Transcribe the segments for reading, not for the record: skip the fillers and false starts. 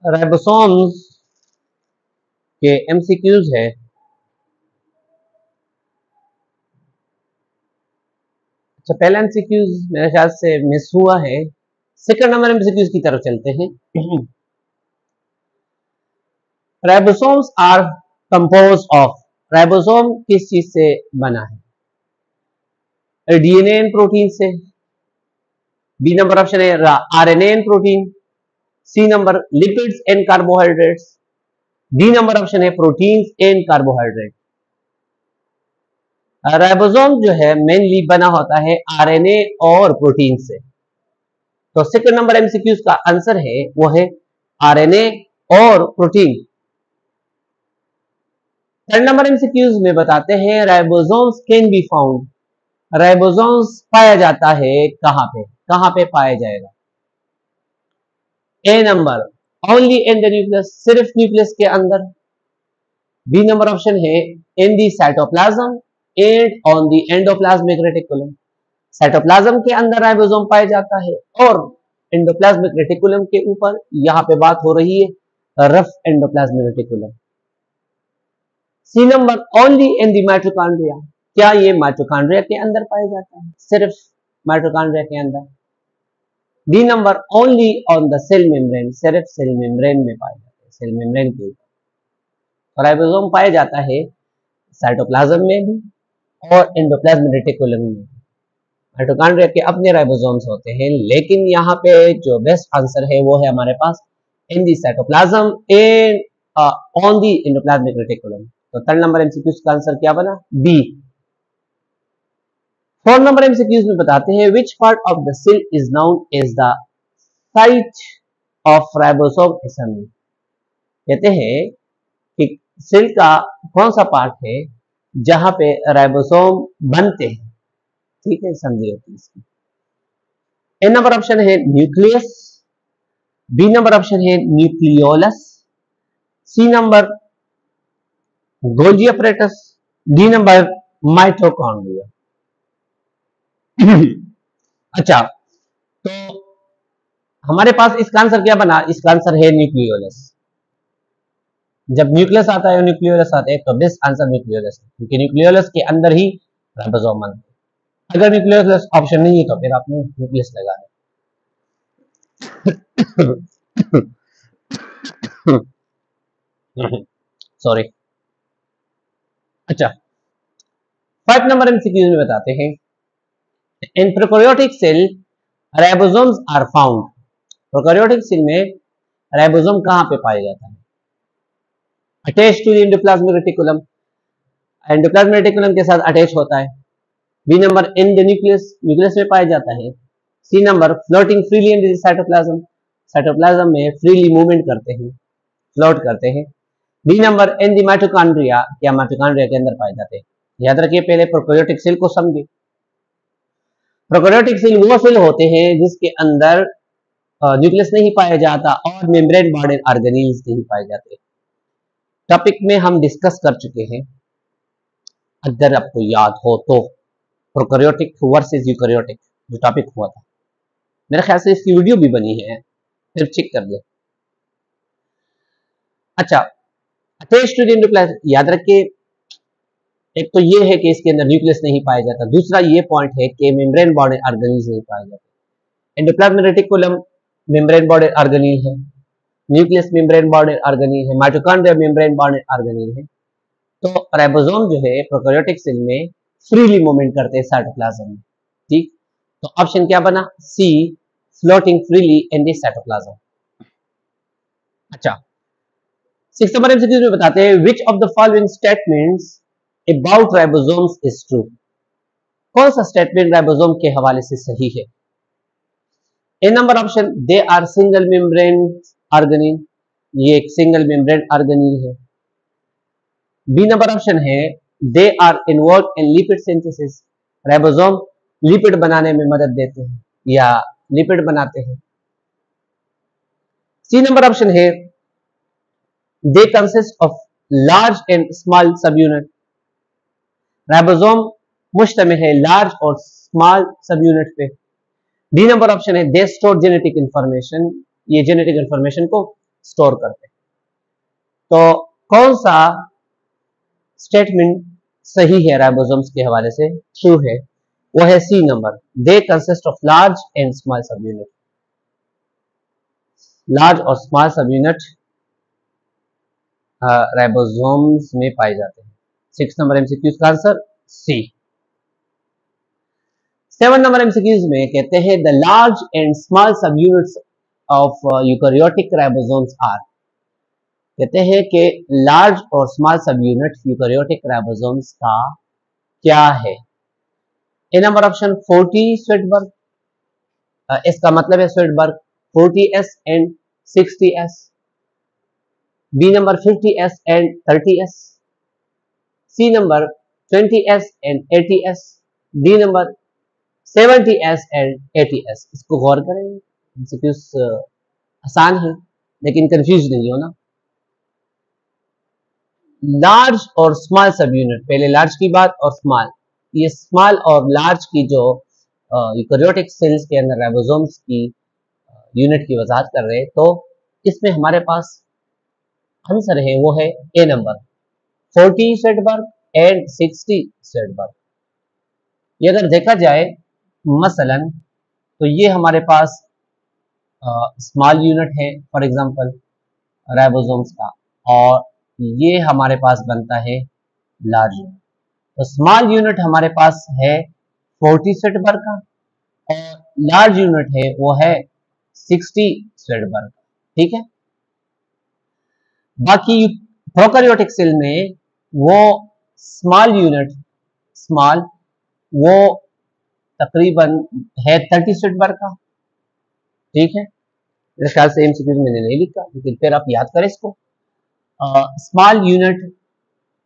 Ribosomes के MCQs है। अच्छा, पहला एमसीक्यूज मेरे ख्याल से मिस हुआ है। सेकंड नंबर एमसीक्यूज की तरफ चलते हैं। Ribosomes are compose of, ribosome किस चीज से बना है? डीएनए एंड प्रोटीन से। बी नंबर ऑप्शन है RNA and protein. C number lipids and carbohydrates. D number option है प्रोटीन्स एंड कार्बोहाइड्रेट। राइबोसोम जो है मेनली बना होता है आरएनए और प्रोटीन से। तो सेकंड नंबर एमसीक्यूज का आंसर है वो है आरएनए और प्रोटीन। थर्ड नंबर एमसीक्यूज में बताते हैं ribosomes can be found, ribosomes पाया जाता है कहां पे पाया जाएगा? A number only in the nucleus, सिर्फ न्यूक्लियस के अंदर। बी नंबर ऑप्शन है in the cytoplasm and on the endoplasmic reticulum, cytoplasm के अंदर राइबोसोम पाया जाता है और एंडोप्लाज्मिक रेटिकुलम के ऊपर। यहां पे बात हो रही है rough endoplasmic reticulum. C number only in the mitochondria, क्या ये माइटोकॉन्ड्रिया के अंदर पाया जाता है? सिर्फ माइटोकॉन्ड्रिया के अंदर। D number only on the cell membrane, सिर्फ सेल मेम्ब्रेन में पाया जाता है, सेल मेम्ब्रेन के ऊपर। राइबोसोम पाया जाता है साइटोप्लाज्म में भी और एंडोप्लाज्मिक रेटिकुलम में। माइटोकॉन्ड्रिया के अपने राइबोसोम्स होते हैं, लेकिन यहाँ पे जो बेस्ट आंसर है वो है हमारे पास in the cytoplasm and on the endoplasmic reticulum. तो थर्ड नंबर एमसीक्यूज का आंसर क्या बना? बी। फोर्थ नंबर एमसीक्यूज में बताते हैं which part of the cell is known as the site of ribosome assembly. कहते हैं कि सेल का कौन सा पार्ट है जहां पे राइबोसोम बनते हैं? ठीक है, समझिए इसकी। ए नंबर ऑप्शन है न्यूक्लियस। बी नंबर ऑप्शन है nucleolus. C number Golgi apparatus. D number mitochondria. अच्छा, तो हमारे पास इसका आंसर क्या बना? इसका आंसर है न्यूक्लियोलस। जब न्यूक्लियस आता है न्यूक्लियोलस आता है तो बेस्ट आंसर न्यूक्लियोलस है, क्योंकि न्यूक्लियोलस के अंदर ही राइबोसोम बनते हैं। अगर न्यूक्लियोलस ऑप्शन नहीं है तो फिर आपने न्यूक्लियस लगा है। सॉरी। अच्छा, 5 नंबर एमसीक्यू में बताते हैं in prokaryotic cell ribosomes are found. Prokaryotic cell में राइबोसोम कहां पे पाया जाता है? Attach to the endoplasmic reticulum, endoplasmic reticulum के साथ अटैच होता है। B number in the nucleus, nucleus में पाया जाता है। C number floating freely in the cytoplasm, cytoplasm में फ्रीली मूवमेंट करते हैं, फ्लोट करते हैं। D number in the mitochondria, क्या माइटोकॉन्ड्रिया के अंदर पाए जाते हैं? याद रखिए, पहले प्रोकैरियोटिक सेल को समझिए। प्रोकैरियोटिक सेल वो सेल होते हैं जिसके अंदर न्यूक्लियस नहीं पाया जाता और मेम्ब्रेन बॉर्डर ऑर्गेनेल्स नहीं पाए जाते। टॉपिक में हम डिस्कस कर चुके हैं, अगर आपको याद हो तो, प्रोकैरियोटिक वर्सेस यूकैरियोटिक जो टॉपिक हुआ था। मेरे ख्याल से इसकी वीडियो भी बनी है, फिर चेक कर ले। अच्छा, अटैच टू द एंडोप्लाज्म, याद रखिए, एक तो ये है कि इसके अंदर न्यूक्लियस नहीं पाया जाता, दूसरा ये पॉइंट है कि मेम्ब्रेन बॉर्डर ऑर्गेनेल्स नहीं पाए जाते। Endoplasmic reticulum membrane border organelle है, न्यूक्लियस मेम्ब्रेन बॉर्डर ऑर्गेनेल है, माइटोकॉन्ड्रिया मेम्ब्रेन बॉर्डर ऑर्गेनेल है। तो राइबोसोम जो है प्रोकैरियोटिक सेल में फ्रीली मूवमेंट करते हैं साइटोप्लाज्म में। ठीक, तो ऑप्शन क्या बना? C, floating freely in the cytoplasm. अच्छा, 6 नंबर एमसीक्यू में बताते हैं which of the following statements about ribosomes is true. कौन सा स्टेटमेंट राइबोसोम के हवाले से सही है? A number option they are single membrane organelle, ये एक सिंगल मेम्ब्रेन ऑर्गेनेल है। बी नंबर ऑप्शन है they are involve in lipid synthesis, ribosome lipid बनाने में मदद देते हैं या लिपिड बनाते हैं। सी नंबर ऑप्शन है दे consist of large and small sub unit, ribosome मुश्तमिल है लार्ज और स्मॉल सब यूनिट पे। डी नंबर ऑप्शन है दे स्टोर जेनेटिक इंफॉर्मेशन, ये जेनेटिक इंफॉर्मेशन को स्टोर करते हैं। तो कौन सा स्टेटमेंट सही है राइबोसोम्स के हवाले से, ट्रू है, वो है C number, they consist of large and small sub unit. Large और स्मॉल सब यूनिट राइबोसोम्स में पाए जाते हैं। 6 नंबर एमसीक्यूज का आंसर सी। 7 नंबर एमसीक्यूज में कहते हैं the large and small sub units of eukaryotic ribosomes are. कहते हैं कि लार्ज और small sub unit eukaryotic ribosomes का क्या है। ए नंबर ऑप्शन 40 स्वेटबर्ग, इसका मतलब है Svedberg 40s and 60s। B number 50s and 30s। C number 20s and 80s। D number 70s and 80s। इसको गौर करें, आसान है लेकिन कंफ्यूज नहीं हो ना। लार्ज और स्मॉल सब यूनिट, पहले लार्ज की बात और स्मॉल, ये स्मॉल और लार्ज की जो यूकैरियोटिक सेल्स के अंदर राइबोसोम्स की यूनिट की वजाहत कर रहे हैं, तो इसमें हमारे पास आंसर है वो है A number 40 Svedberg and 60 Svedberg. ये अगर देखा जाए मसलन तो ये हमारे पास स्मॉल यूनिट है फॉर एग्जांपल राइबोसोम्स का, और ये हमारे पास बनता है लार्ज यूनिट। तो स्मॉल यूनिट हमारे पास है 40 स्वेटबर्ग का और लार्ज यूनिट है वो है 60 स्वेटबर्ग। ठीक है, बाकी प्रोकैरियोटिक सेल में वो स्मॉल यूनिट स्मॉल वो तकरीबन है 30 स्वेटबर्ग का। ठीक है, मेरे ख्याल से एमसीक्यू मैंने नहीं लिखा, लेकिन फिर आप याद करें इसको। स्मॉल यूनिट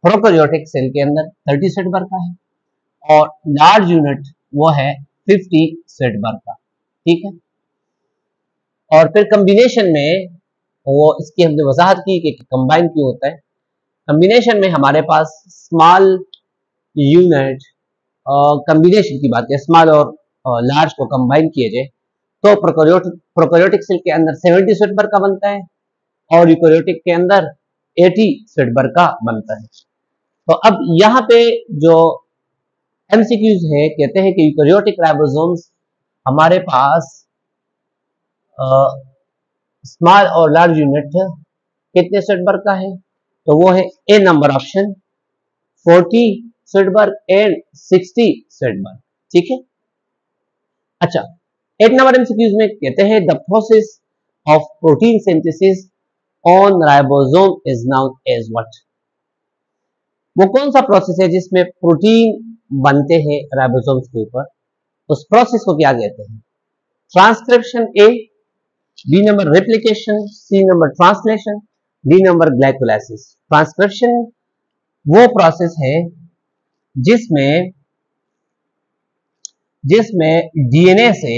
प्रोकैरियोटिक सेल के अंदर 30 स्वेटबर्ग का है और लार्ज यूनिट वो है 50 स्वेटबर्ग का। ठीक है, और फिर कॉम्बिनेशन में वो इसकी हमने वजाहत की कि कंबाइन क्यों होता है। कॉम्बिनेशन में हमारे पास स्मॉल यूनिट कॉम्बिनेशन की बात है, स्मॉल और लार्ज को कंबाइन किए जाए तो प्रोकैरियोटिक सेल के अंदर 70 स्वेटबर्ग का बनता है और यूकैरियोटिक के अंदर 80 स्वेटबर्ग का बनता है। तो अब यहाँ पे जो एमसीक्यूज है कहते हैं कि यूकैरियोटिक राइबोसोम्स हमारे पास स्मॉल और लार्ज यूनिट कितने स्वेटबर्ग का है, तो वो है A number option 40 Svedberg and 60 Svedberg. ठीक है, अच्छा 8 नंबर एमसीक्यूज में कहते हैं the process of protein synthesis on ribosome is known as what. वो कौन सा प्रोसेस है जिसमें प्रोटीन बनते हैं राइबोसोम्स के ऊपर, उस प्रोसेस को क्या कहते हैं। Transcription A, B number replication, C number translation, D number glycolysis. Transcription वो प्रोसेस है जिसमें डीएनए से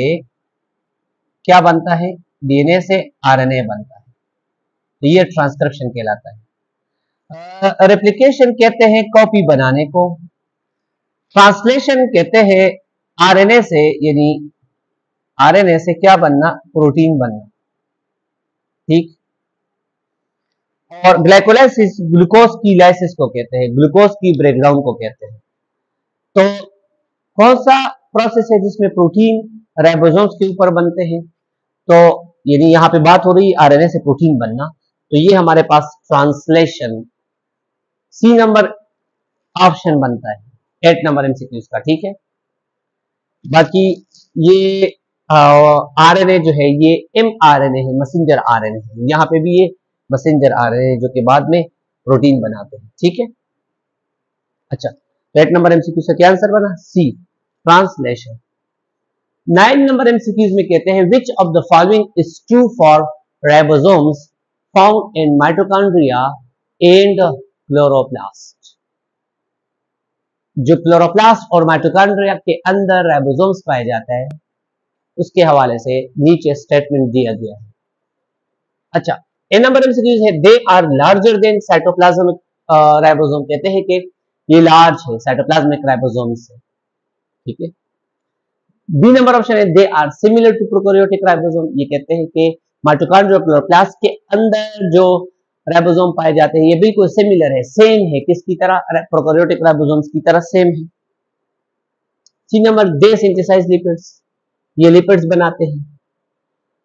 क्या बनता है, डीएनए से आरएनए बनता है, तो ये ट्रांसक्रिप्शन कहलाता है। रेप्लिकेशन कहते हैं कॉपी बनाने को, ट्रांसलेशन कहते हैं आरएनए से, यानी आरएनए से क्या बनना, प्रोटीन बनना। ठीक, और ग्लाइकोलाइसिस ग्लूकोज की लाइसिस को कहते हैं, ग्लूकोज की ब्रेकडाउन को कहते हैं। तो कौन सा प्रोसेस है जिसमें प्रोटीन राइबोसोम्स के ऊपर बनते हैं, तो यानी यहाँ पे बात हो रही है आरएनए से प्रोटीन बनना, तो ये हमारे पास ट्रांसलेशन सी नंबर ऑप्शन बनता है 8 नंबर एमसीक्यूज का। ठीक है, बाकी ये आरएनए जो है ये एमआरएनए है, मैसेंजर आरएनए है, यहाँ पे भी ये मैसेंजर आरएनए जो कि बाद में प्रोटीन बनाते हैं। ठीक है, अच्छा 8 नंबर एमसीक्यू से क्या आंसर बना, सी ट्रांसलेशन। 9 नंबर एमसीक्यूज में कहते हैं which of the following is true for ribosomes found in mitochondria and chloroplast. जो क्लोरोप्लास्ट और माइटोकॉन्ड्रिया के अंदर राइबोसोम्स पाए जाता है उसके हवाले से नीचे स्टेटमेंट दिया गया है। अच्छा, ए नंबर एमसीक्यूज है they are larger than cytoplasmic ribosome, कहते हैं कि ये लार्ज है साइटोप्लाज्मिक राइबोसोम से। ठीक है, बी नंबर ऑप्शन है they are similar to prokaryotic ribosome, ये कहते हैं कि माइटोकॉन्ड्रिया और क्लोरोप्लास्ट के अंदर जो राइबोसोम पाए जाते हैं ये बिल्कुल सिमिलर है, सेम है, किसकी तरह, प्रोकैरियोटिक राइबोसोम्स की तरह सेम है। सी नंबर, दे सिंथेसाइज लिपिड्स, ये लिपिड्स बनाते हैं।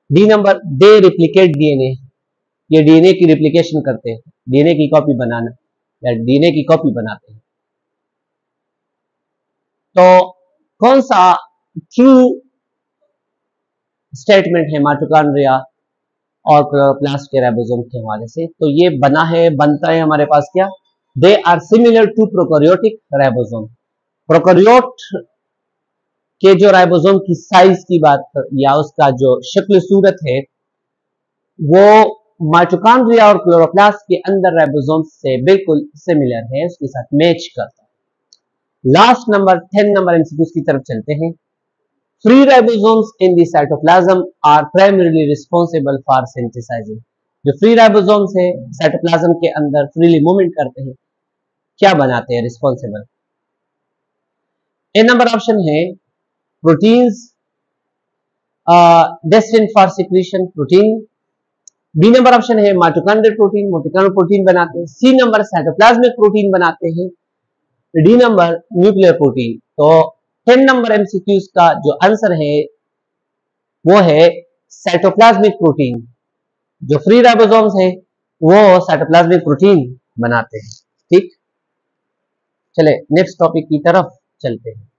डी नंबर, दे रिप्लिकेट डीएनए, ये डीएनए की रिप्लिकेशन करते हैं, डीएनए की कॉपी बनाना या डीएनए की कॉपी बनाते हैं। तो कौन सा ट्रू स्टेटमेंट है माइटोकॉन्ड्रिया और क्लोरोप्लास्ट के राइबोसोम के हवाले से? तो ये बनता है हमारे पास क्या, they are similar to prokaryotic ribosome. Prokaryote के जो राइबोसोम की साइज की बात या उसका जो शक्ल सूरत है वो माइटोकॉन्ड्रिया और क्लोरोप्लास्ट के अंदर राइबोसोम से बिल्कुल सिमिलर है, उसके साथ मैच करता है। लास्ट नंबर 10 नंबर एमसीक्यूज की तरफ चलते हैं। Free ribosomes in the cytoplasm are primarily responsible for synthesising. जो फ्री राइबोसोम्स है साइटोप्लाज्म के अंदर फ्रीली मूवमेंट करते हैं, क्या बनाते हैं, रिस्पांसिबल। ए नंबर ऑप्शन है proteins destined for secretion, protein. B number option है माइटोकॉन्ड्रियल प्रोटीन, माइटोकॉन्ड्रियल प्रोटीन बनाते हैं। सी नंबर साइटोप्लाज्मिक प्रोटीन बनाते हैं। D number nuclear protein. तो 10 नंबर एमसीक्यूज का जो आंसर है वो है साइटोप्लाज्मिक प्रोटीन। जो फ्री राइबोसोम्स है वो साइटोप्लाज्मिक प्रोटीन बनाते हैं। ठीक, चले नेक्स्ट टॉपिक की तरफ चलते हैं।